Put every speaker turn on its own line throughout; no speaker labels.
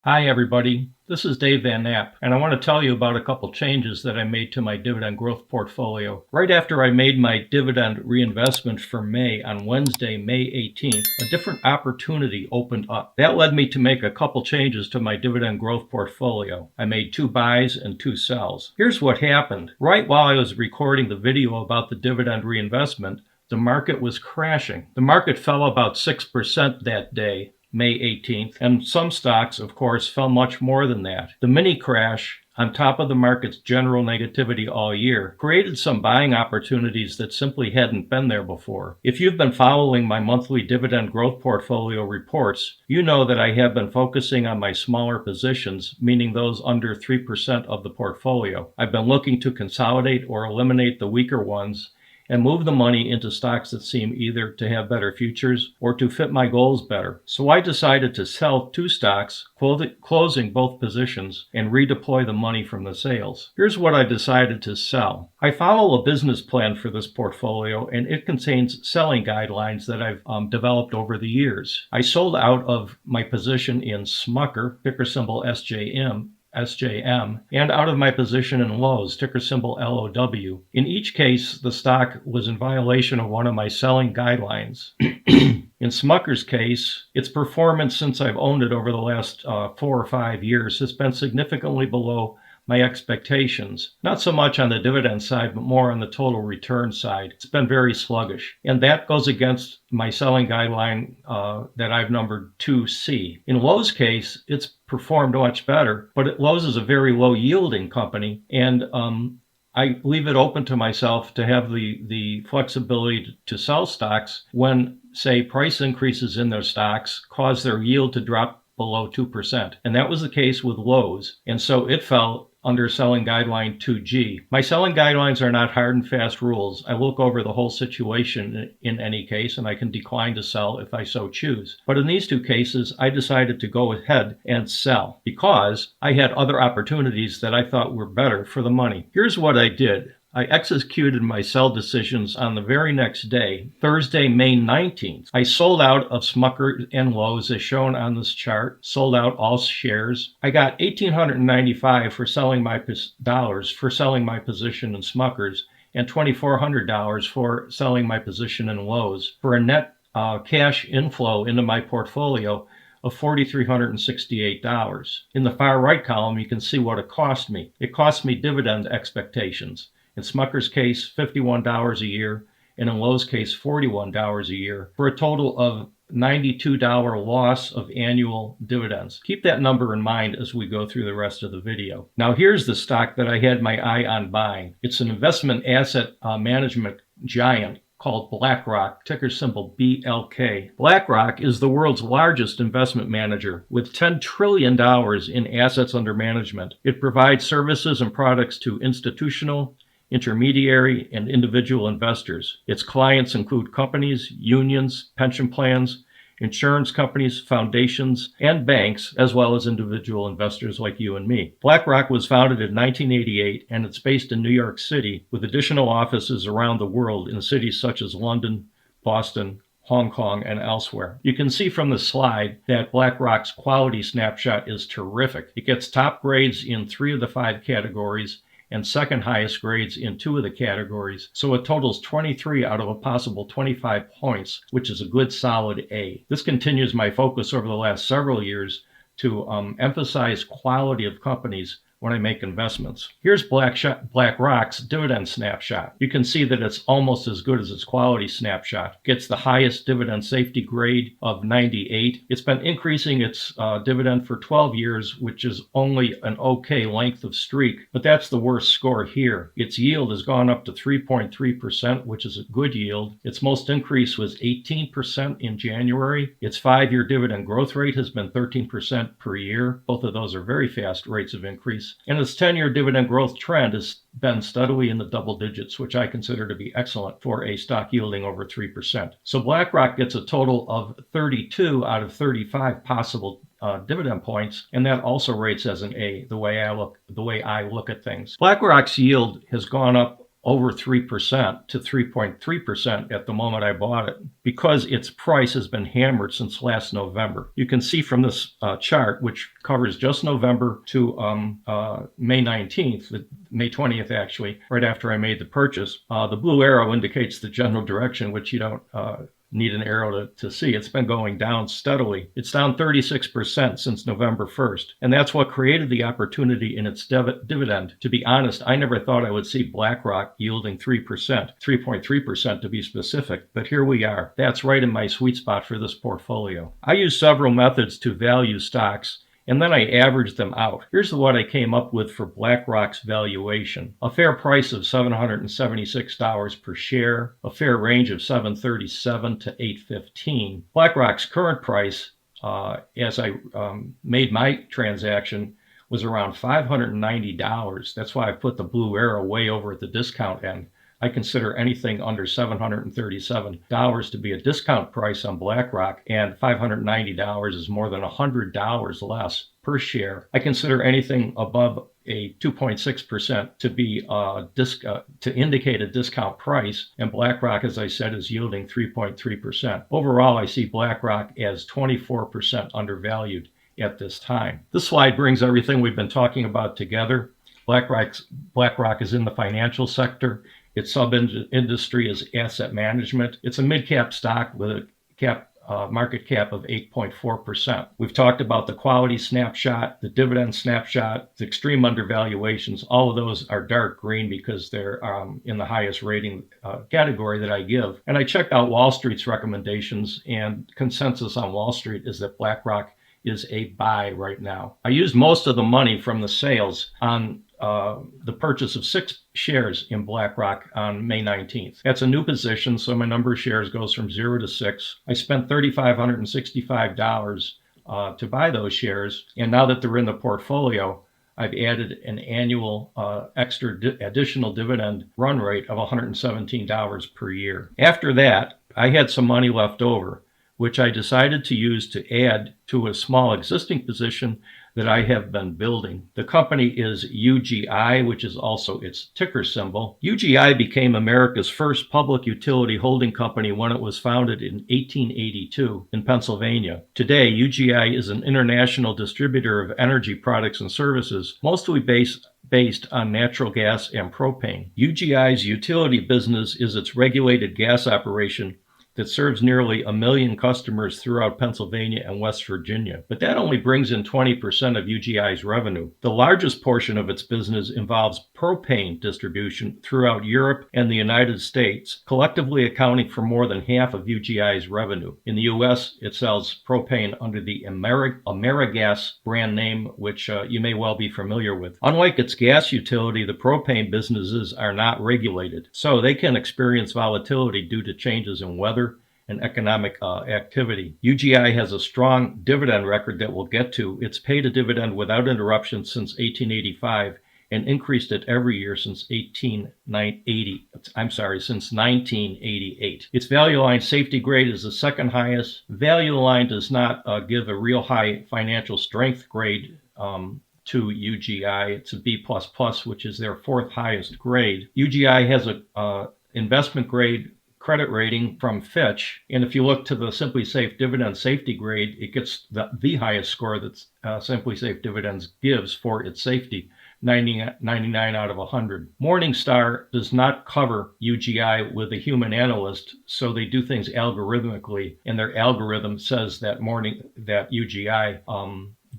Hi everybody, this is Dave Van Knapp, and I want to tell you about a couple changes that I made to my dividend growth portfolio. Right after I made my dividend reinvestment for May on Wednesday, May 18th, a different opportunity opened up. That led me to make a couple changes to my dividend growth portfolio. I made 2 buys and 2 sells. Here's what happened. Right while I was recording the video about the dividend reinvestment, the market was crashing. The market fell about 6% that day, May 18th, and some stocks, of course, fell much more than that. The mini crash, on top of the market's general negativity all year, created some buying opportunities that simply hadn't been there before. If you've been following my monthly dividend growth portfolio reports, you know that I have been focusing on my smaller positions, meaning those under 3% of the portfolio. I've been looking to consolidate or eliminate the weaker ones and move the money into stocks that seem either to have better futures or to fit my goals better. So I decided to sell 2 stocks, closing both positions, and redeploy the money from the sales. Here's what I decided to sell. I follow a business plan for this portfolio, and it contains selling guidelines that I've developed over the years. I sold out of my position in Smucker, ticker symbol SJM, and out of my position in Lowe's, ticker symbol LOW. In each case, the stock was in violation of one of my selling guidelines. In Smucker's case, its performance since I've owned it over the last 4 or 5 years has been significantly below my expectations. Not so much on the dividend side, but more on the total return side. It's been very sluggish. And that goes against my selling guideline that I've numbered 2C. In Lowe's case, it's performed much better, but Lowe's is a very low yielding company, and I leave it open to myself to have the flexibility to sell stocks when, say, price increases in their stocks cause their yield to drop below 2%. And that was the case with Lowe's. And so it fell under selling guideline 2G. My selling guidelines are not hard and fast rules. I look over the whole situation in any case, and I can decline to sell if I so choose. But in these 2 cases, I decided to go ahead and sell because I had other opportunities that I thought were better for the money. Here's what I did. I executed my sell decisions on the very next day, Thursday, May 19th. I sold out of Smucker and Lowe's as shown on this chart, sold out all shares. I got $1,895 for selling my dollars for selling my position in Smucker's and $2,400 for selling my position in Lowe's for a net cash inflow into my portfolio of $4,368. In the far right column, you can see what it cost me. It cost me dividend expectations. In Smucker's case, $51 a year, and in Lowe's case, $41 a year, for a total of $92 loss of annual dividends. Keep that number in mind as we go through the rest of the video. Now here's the stock that I had my eye on buying. It's an investment asset management giant called Blackrock, ticker symbol BLK. Blackrock is the world's largest investment manager with $10 trillion in assets under management. It provides services and products to institutional, intermediary, and individual investors. Its clients include companies, unions, pension plans, insurance companies, foundations, and banks, as well as individual investors like you and me. BlackRock was founded in 1988, and it's based in New York City, with additional offices around the world in cities such as London, Boston, Hong Kong, and elsewhere. You can see from the slide that BlackRock's quality snapshot is terrific. It gets top grades in 3 of the 5 categories, and second highest grades in 2 of the categories, so it totals 23 out of a possible 25 points, which is a good solid A. This continues my focus over the last several years to emphasize quality of companies when I make investments. Here's BlackRock's dividend snapshot. You can see that it's almost as good as its quality snapshot. It gets the highest dividend safety grade of 98. It's been increasing its dividend for 12 years, which is only an okay length of streak, but that's the worst score here. Its yield has gone up to 3.3%, which is a good yield. Its most increase was 18% in January. Its 5-year dividend growth rate has been 13% per year. Both of those are very fast rates of increase. And its 10-year dividend growth trend has been steadily in the double digits, which I consider to be excellent for a stock yielding over 3%. So BlackRock gets a total of 32 out of 35 possible dividend points, and that also rates as an A, the way I look at things. BlackRock's yield has gone up over 3% to 3.3% at the moment I bought it, because its price has been hammered since last November. You can see from this chart, which covers just November to May 19th, May 20th actually, right after I made the purchase. The blue arrow indicates the general direction, which you don't need an arrow to see. It's been going down steadily. It's down 36% since November 1st. And that's what created the opportunity in its dividend. To be honest, I never thought I would see Blackrock yielding 3%, 3.3% to be specific, but here we are. That's right in my sweet spot for this portfolio. I use several methods to value stocks, and then I averaged them out. Here's what I came up with for Blackrock's valuation. A fair price of $776 per share, a fair range of $737 to $815. Blackrock's current price, as I made my transaction, was around $590. That's why I put the blue arrow way over at the discount end. I consider anything under $737 to be a discount price on Blackrock, and $590 is more than $100 less per share. I consider anything above a 2.6% to be to indicate a discount price, and Blackrock, as I said, is yielding 3.3%. Overall, I see Blackrock as 24% undervalued at this time. This slide brings everything we've been talking about together. Blackrock is in the financial sector. Its sub-industry is asset management. It's a mid-cap stock with a market cap of 8.4%. We've talked about the quality snapshot, the dividend snapshot, the extreme undervaluations. All of those are dark green because they're in the highest rating category that I give. And I checked out Wall Street's recommendations, and consensus on Wall Street is that Blackrock is a buy right now. I used most of the money from the sales on the purchase of 6 shares in Blackrock on May 19th. That's a new position, so my number of shares goes from 0 to 6. I spent $3,565 to buy those shares, and now that they're in the portfolio, I've added an annual additional dividend run rate of $117 per year. After that, I had some money left over, which I decided to use to add to a small existing position that I have been building. The company is UGI, which is also its ticker symbol. UGI became America's first public utility holding company when it was founded in 1882 in Pennsylvania. Today, UGI is an international distributor of energy products and services, mostly based on natural gas and propane. UGI's utility business is its regulated gas operation that serves nearly 1 million customers throughout Pennsylvania and West Virginia. But that only brings in 20% of UGI's revenue. The largest portion of its business involves propane distribution throughout Europe and the United States, collectively accounting for more than half of UGI's revenue. In the U.S., it sells propane under the AmeriGas brand name, which you may well be familiar with. Unlike its gas utility, the propane businesses are not regulated, so they can experience volatility due to changes in weather and economic activity. UGI has a strong dividend record that we'll get to. It's paid a dividend without interruption since 1885 and increased it every year since 1988. Its value line safety grade is the second highest. Value line does not give a real high financial strength grade to UGI. It's a B++, which is their 4th highest grade. UGI has a investment grade credit rating from Fitch, and if you look to the Simply Safe Dividend safety grade, it gets the highest score that Simply Safe Dividends gives for its safety, 99 out of 100. Morningstar does not cover UGI with a human analyst, so they do things algorithmically, and their algorithm says that UGI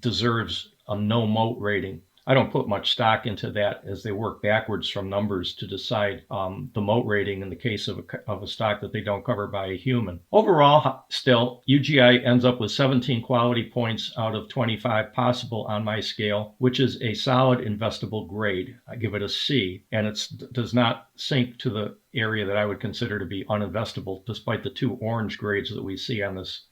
deserves a no moat rating. I don't put much stock into that, as they work backwards from numbers to decide the moat rating in the case of a stock that they don't cover by a human. Overall, still, UGI ends up with 17 quality points out of 25 possible on my scale, which is a solid investable grade. I give it a C, and it does not sink to the area that I would consider to be uninvestable, despite the 2 orange grades that we see on this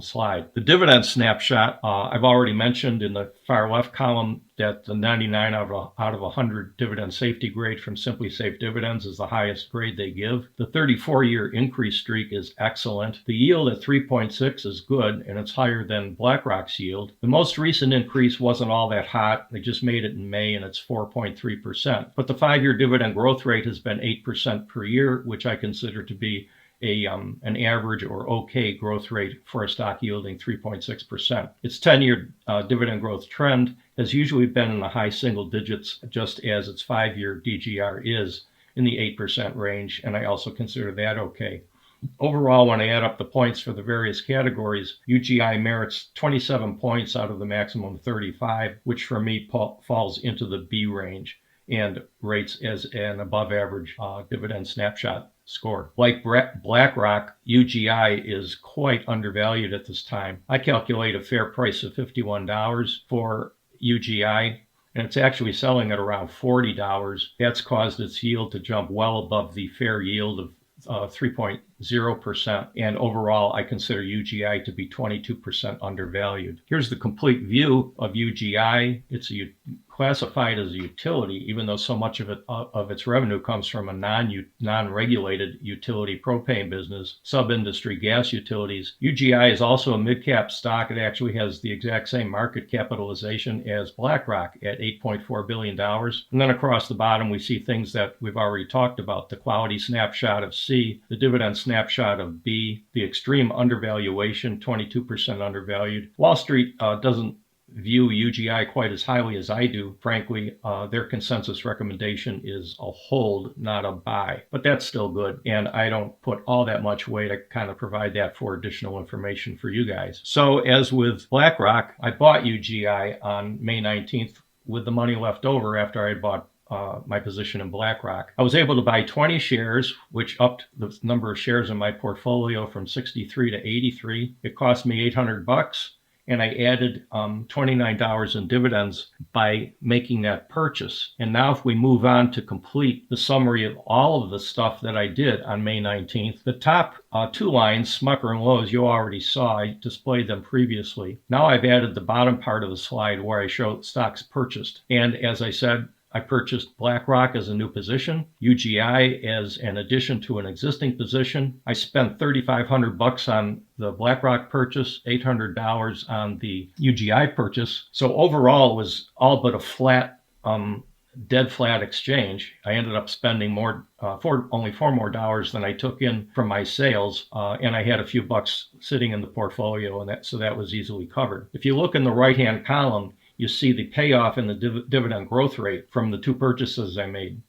slide. The dividend snapshot, I've already mentioned in the far left column that the 99 out of 100 dividend safety grade from Simply Safe Dividends is the highest grade they give. The 34-year increase streak is excellent. The yield at 3.6 is good, and it's higher than Blackrock's yield. The most recent increase wasn't all that hot. They just made it in May, and it's 4.3%. But the 5-year dividend growth rate has been 8% per year, which I consider to be an average or okay growth rate for a stock yielding 3.6%. Its 10-year dividend growth trend has usually been in the high single digits, just as its 5-year DGR is in the 8% range, and I also consider that okay. Overall, when I add up the points for the various categories, UGI merits 27 points out of the maximum 35, which for me falls into the B range and rates as an above average dividend snapshot score. Like Blackrock, UGI is quite undervalued at this time. I calculate a fair price of $51 for UGI, and it's actually selling at around $40. That's caused its yield to jump well above the fair yield of 3.0%, and overall I consider UGI to be 22% undervalued. Here's the complete view of UGI. It's classified as a utility, even though so much of its revenue comes from a non-regulated utility propane business, sub-industry gas utilities. UGI is also a mid-cap stock. It actually has the exact same market capitalization as Blackrock at $8.4 billion. And then across the bottom, we see things that we've already talked about: the quality snapshot of C, the dividend snapshot of B, the extreme undervaluation, 22% undervalued. Wall Street doesn't view UGI quite as highly as I do. Frankly, their consensus recommendation is a hold, not a buy, but that's still good. And I don't put all that much weight. I kind of provide that for additional information for you guys. So as with Blackrock, I bought UGI on May 19th with the money left over after I had bought my position in Blackrock. I was able to buy 20 shares, which upped the number of shares in my portfolio from 63 to 83. It cost me $800. And I added $29 in dividends by making that purchase. And now if we move on to complete the summary of all of the stuff that I did on May 19th, the top two lines, Smucker and Lowe's, you already saw. I displayed them previously. Now I've added the bottom part of the slide where I show stocks purchased. And as I said, I purchased Blackrock as a new position, UGI as an addition to an existing position. I spent $3,500 on the Blackrock purchase, $800 on the UGI purchase. So overall, it was all but a flat, dead flat exchange. I ended up spending only $4 more than I took in from my sales, and I had a few bucks sitting in the portfolio, and so that was easily covered. If you look in the right-hand column, you see the payoff in the dividend growth rate from the two purchases I made.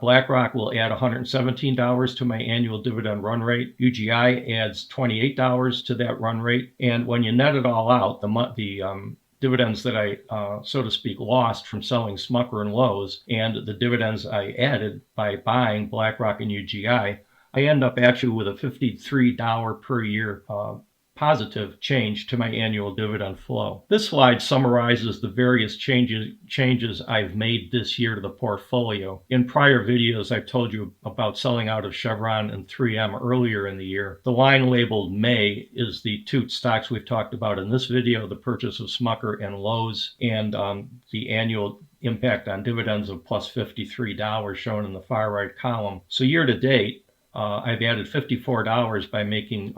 Blackrock will add $117 to my annual dividend run rate. UGI adds $28 to that run rate. And when you net it all out, the dividends that I, so to speak, lost from selling Smucker and Lowe's and the dividends I added by buying Blackrock and UGI, I end up actually with a $53 per year positive change to my annual dividend flow. This slide summarizes the various changes I've made this year to the portfolio. In prior videos, I've told you about selling out of Chevron and 3M earlier in the year. The line labeled May is the two stocks we've talked about in this video, the purchase of Smucker and Lowe's, and the annual impact on dividends of plus $53 shown in the far right column. So year to date, I've added $54 by making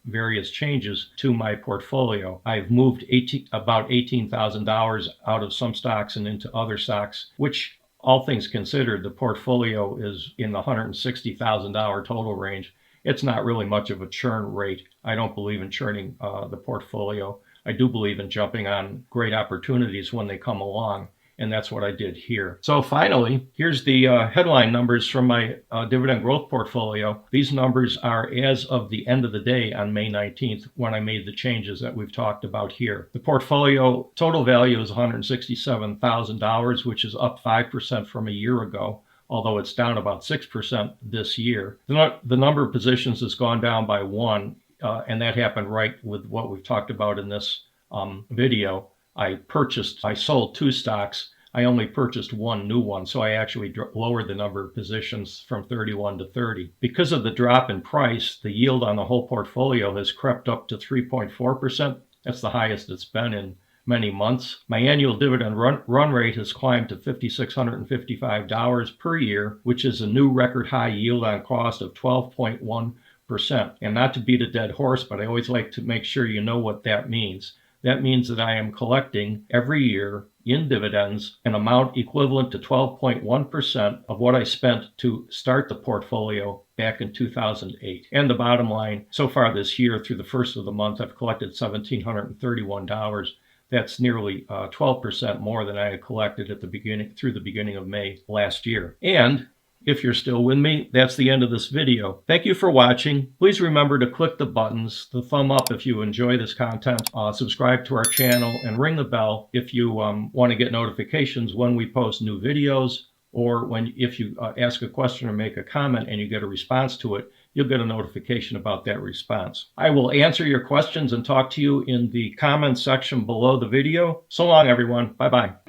various changes to my portfolio. I've moved about $18,000 out of some stocks and into other stocks, which, all things considered, the portfolio is in the $160,000 total range. It's not really much of a churn rate. I don't believe in churning the portfolio. I do believe in jumping on great opportunities when they come along. And that's what I did here. So finally, here's the headline numbers from my dividend growth portfolio. These numbers are as of the end of the day on May 19th when I made the changes that we've talked about here. The portfolio total value is $167,000, which is up 5% from a year ago, although it's down about 6% this year. The number of positions has gone down by one, and that happened right with what we've talked about in this video. I sold two stocks. I only purchased one new one, so I actually lowered the number of positions from 31 to 30. Because of the drop in price, the yield on the whole portfolio has crept up to 3.4%. That's the highest it's been in many months. My annual dividend run rate has climbed to $5,655 per year, which is a new record high yield on cost of 12.1%. And not to beat a dead horse, but I always like to make sure you know what that means. That means that I am collecting every year in dividends an amount equivalent to 12.1% of what I spent to start the portfolio back in 2008. And the bottom line, so far this year, through the first of the month, I've collected $1,731. That's nearly 12% more than I had collected at the beginning of May last year. And if you're still with me, that's the end of this video. Thank you for watching. Please remember to click the buttons, the thumb up if you enjoy this content, subscribe to our channel, and ring the bell if you want to get notifications when we post new videos, or if you ask a question or make a comment and you get a response to it, you'll get a notification about that response. I will answer your questions and talk to you in the comments section below the video. So long, everyone. Bye-bye.